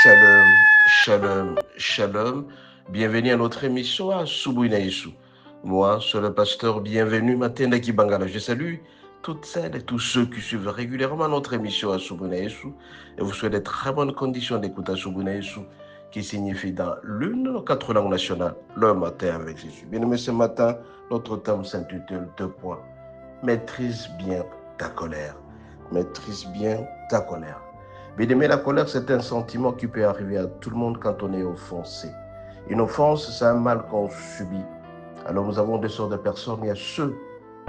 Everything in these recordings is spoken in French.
Shalom, shalom, shalom. Bienvenue à notre émission à Subuinaïsou. Moi, c'est le pasteur Bienvenue Matenda Kibangala. Je salue toutes celles et tous ceux qui suivent régulièrement notre émission à Subuinaïsou et vous souhaite de très bonnes conditions d'écoute à Subuinaïsou qui signifie dans l'une de nos quatre langues nationales, le matin avec Jésus. Bien aimé, ce matin, notre thème s'intitule 2 points. Maîtrise bien ta colère. Maîtrise bien ta colère. Bien aimé, la colère, c'est un sentiment qui peut arriver à tout le monde quand on est offensé. Une offense, c'est un mal qu'on subit. Alors nous avons deux sortes de personnes. Il y a ceux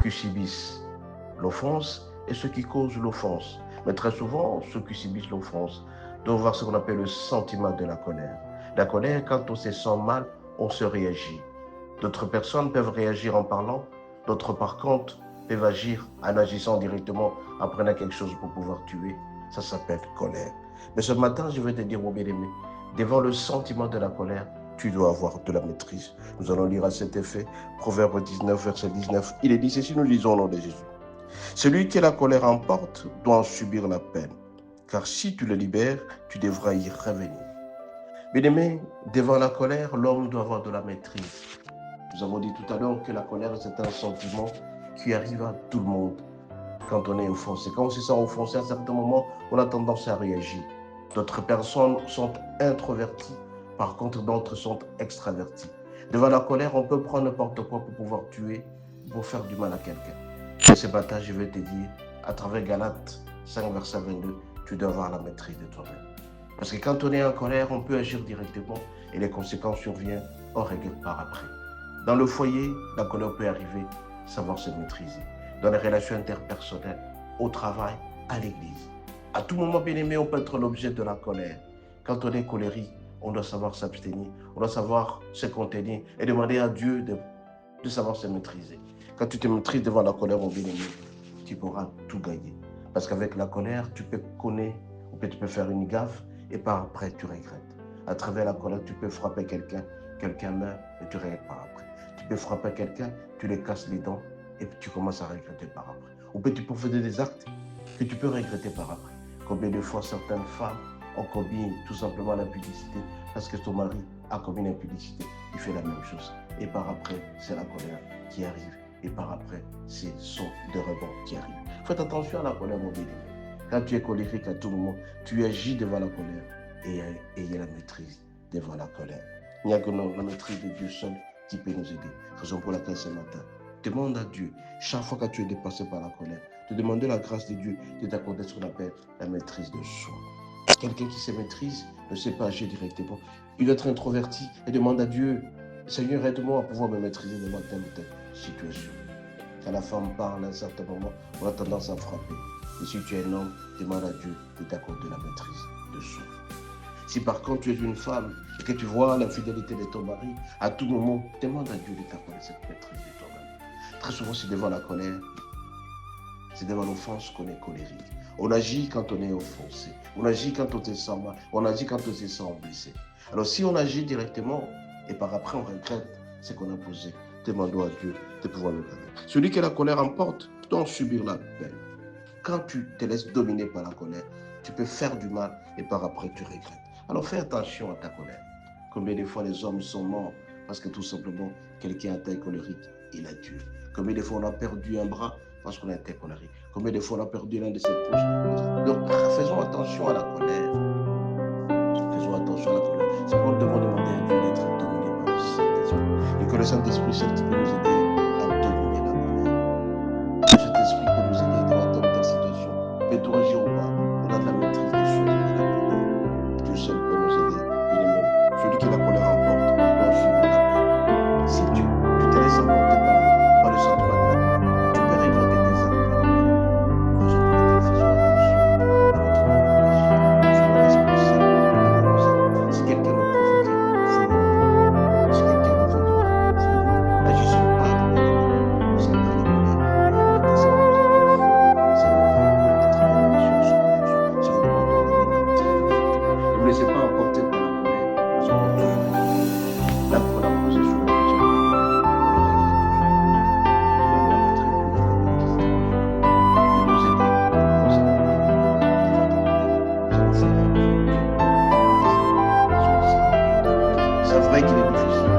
qui subissent l'offense et ceux qui causent l'offense. Mais très souvent, ceux qui subissent l'offense doivent avoir ce qu'on appelle le sentiment de la colère. La colère, quand on se sent mal, on se réagit. D'autres personnes peuvent réagir en parlant, d'autres par contre peuvent agir en agissant directement, en prenant quelque chose pour pouvoir tuer. Ça s'appelle colère. Mais ce matin, je vais te dire, mon bien-aimé, devant le sentiment de la colère, tu dois avoir de la maîtrise. Nous allons lire à cet effet Proverbe 19, verset 19. Il est dit ceci, nous lisons au nom de Jésus. Celui qui la colère emporte doit en subir la peine, car si tu le libères, tu devras y revenir. Bien-aimé, devant la colère, l'homme doit avoir de la maîtrise. Nous avons dit tout à l'heure que la colère, c'est un sentiment qui arrive à tout le monde quand on est offensé. Quand on se sent offensé, à un certain moment, on a tendance à réagir. D'autres personnes sont introverties, par contre, d'autres sont extraverties. Devant la colère, on peut prendre n'importe quoi pour pouvoir tuer, pour faire du mal à quelqu'un. Et ce matin, je vais te dire, à travers Galates 5, verset 22, tu dois avoir la maîtrise de toi-même. Parce que quand on est en colère, on peut agir directement et les conséquences surviennent, on règle par après. Dans le foyer, la colère peut arriver, savoir se maîtriser. Dans les relations interpersonnelles, au travail, à l'église. À tout moment, bien aimé, on peut être l'objet de la colère. Quand on est colérique, on doit savoir s'abstenir, on doit savoir se contenir et demander à Dieu de savoir se maîtriser. Quand tu te maîtrises devant la colère, mon bien-aimé, tu pourras tout gagner. Parce qu'avec la colère, tu peux connaître, ou tu peux faire une gaffe et par après, tu regrettes. À travers la colère, tu peux frapper quelqu'un, quelqu'un meurt et tu regrettes par après. Tu peux frapper quelqu'un, tu lui casses les dents et puis tu commences à regretter par après. Ou peut tu peux faire des actes que tu peux regretter par après. Combien de fois certaines femmes ont commis tout simplement l'impudicité parce que son mari a commis l'impudicité, il fait la même chose. Et par après, c'est la colère qui arrive. Et par après, c'est son de rebond qui arrive. Faites attention à la colère, mon bien-aimé. Quand tu es colérique à tout moment, tu agis devant la colère et ayez la maîtrise devant la colère. Il n'y a que la maîtrise de Dieu seul qui peut nous aider. Raison pour laquelle ce matin, demande à Dieu, chaque fois que tu es dépassé par la colère, de demander la grâce de Dieu de t'accorder ce qu'on appelle la maîtrise de soi. Quelqu'un qui se maîtrise ne sait pas agir directement. Il doit être introverti et demande à Dieu, Seigneur, aide-moi à pouvoir me maîtriser devant telle ou telle situation. Quand la femme parle à un certain moment, on a tendance à frapper. Et si tu es un homme, demande à Dieu de t'accorder la maîtrise de soi. Si par contre tu es une femme et que tu vois l'infidélité de ton mari, à tout moment, demande à Dieu de t'accorder cette maîtrise de toi-même. Très souvent, c'est devant la colère, c'est devant l'offense qu'on est colérique. On agit quand on est offensé. On agit quand on se sent mal. On agit quand on se sent blessé. Alors si on agit directement et par après on regrette ce qu'on a posé, demandons à Dieu de pouvoir le garder. Celui que la colère emporte doit en subir la peine. Quand tu te laisses dominer par la colère, tu peux faire du mal et par après tu regrettes. Alors fais attention à ta colère. Combien de fois les hommes sont morts parce que tout simplement quelqu'un a été colérique, il a tué. Combien de fois on a perdu un bras parce qu'on a été colérique. Combien de fois on a perdu l'un de ses proches. Donc faisons attention à la colère. Faisons attention à la colère. C'est pour nous demander à Dieu d'être dominé par le Saint-Esprit. Et que le Saint-Esprit soit qui peut nous aider à dominer la colère. Que cet esprit peut nous aider devant telle situation. Peut-on agir ou pas? On a de la maîtrise de soi devant la colère. Dieu seul peut nous aider. Bien aimé. Celui qui la colère emporte doit suivre la paix. Si tu te laisses emporter par le sentiment de la colère, tu peux regretter tes actes par après. Raison pour laquelle faisons attention à notre manière d'agir. Soyons responsables devant nos actes. Si quelqu'un nous provoque, il faut le répondre. Si quelqu'un nous fait du mal, il faut le répondre. N'agissons pas devant la colère. Vous savez, dans la colère, on regrette ce que nous avons fait. C'est mauvais. À travers l'émission sur les autres, si nous demandons d'avoir la maîtrise de nous. Ne vous laissez pas emporter par la colère, parce qu'on va toujours regretter. Là, pour la poser sur la mesure de la colère, on le regrette toujours. Demandons à notre Dieu la maîtrise de nous nous aider. Nous allons devant ta colère. Nous allons faire avec Dieu. La maîtrise de vrai qu'il est difficile.